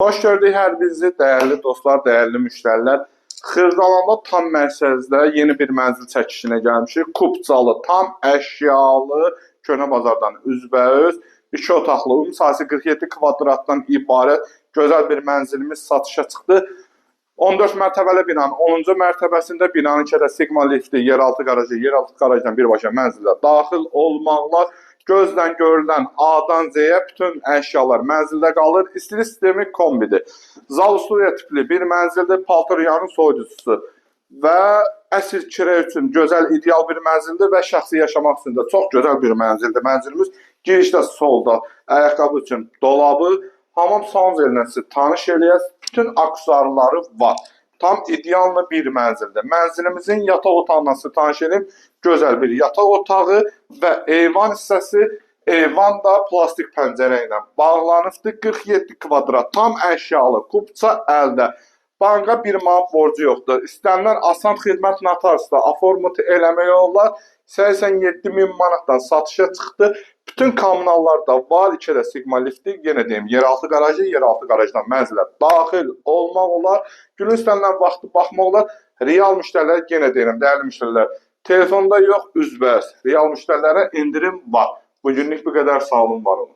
Hoş gördük hər birinizi, dəyərli dostlar, dəyərli müştərilər. Xırdalanda tam mərkəzdə yeni bir mənzil çəkişinə gəlmişik. Kupcalı, tam əşyalı, Köhnə bazardan üzbəüz, 2 otaqlı, sahəsi 47 kvadratdan ibarət gözəl bir mənzilimiz satışa çıxdı. 14 mərtəbəli binanın 10-cu mərtəbəsində binanın içəridə Sigma lifti, yeraltı qarajdan birbaşa mənzilə daxil olmaqla gözdən görülən A-dan Z-yə bütün əşyalar mənzildə qalır. İstili sistemi kombidir. Zal studiya tipli bir mənzildir. Paltaryanın soyuducusu və əsl kira üçün gözəl, ideal bir mənzildir və şəxsi yaşamaq üçün də çox gözəl bir mənzildir. Mənzilimiz girişdə solda ayaqqabı üçün dolabı, hamam saunuzla sizi tanış eləyək. Bütün aksessuarları var. Tam ideal bir mənzildir. Mənzilimizin yataq otağından sizi tanış edeyim. Gözəl bir yataq otağı və eyvan hissəsi, eyvan da plastik pəncərə ilə bağlanıbdır. 47 kvadrat, tam əşyalı, kupça əldə. Banka 1 manat borcu yoxdur. İstənilən asan xidmət notarsda aformut eləmək olar. 87.000 manatdan satışa çıxdı. Bütün kommunallar da var. İçəridə Sigma lifti, yenə deyim, yeraltı qarajdan mənzilə daxil olmaq olar. Günün istənilən vaxtı baxmaq olar. Real müştərilər, yenə deyirəm, dəyərli müştərilər, telefonda yox, üzbəüz. Real müştərilərə indirim var. Bugünlük bu qədər, sağ olun, var olun.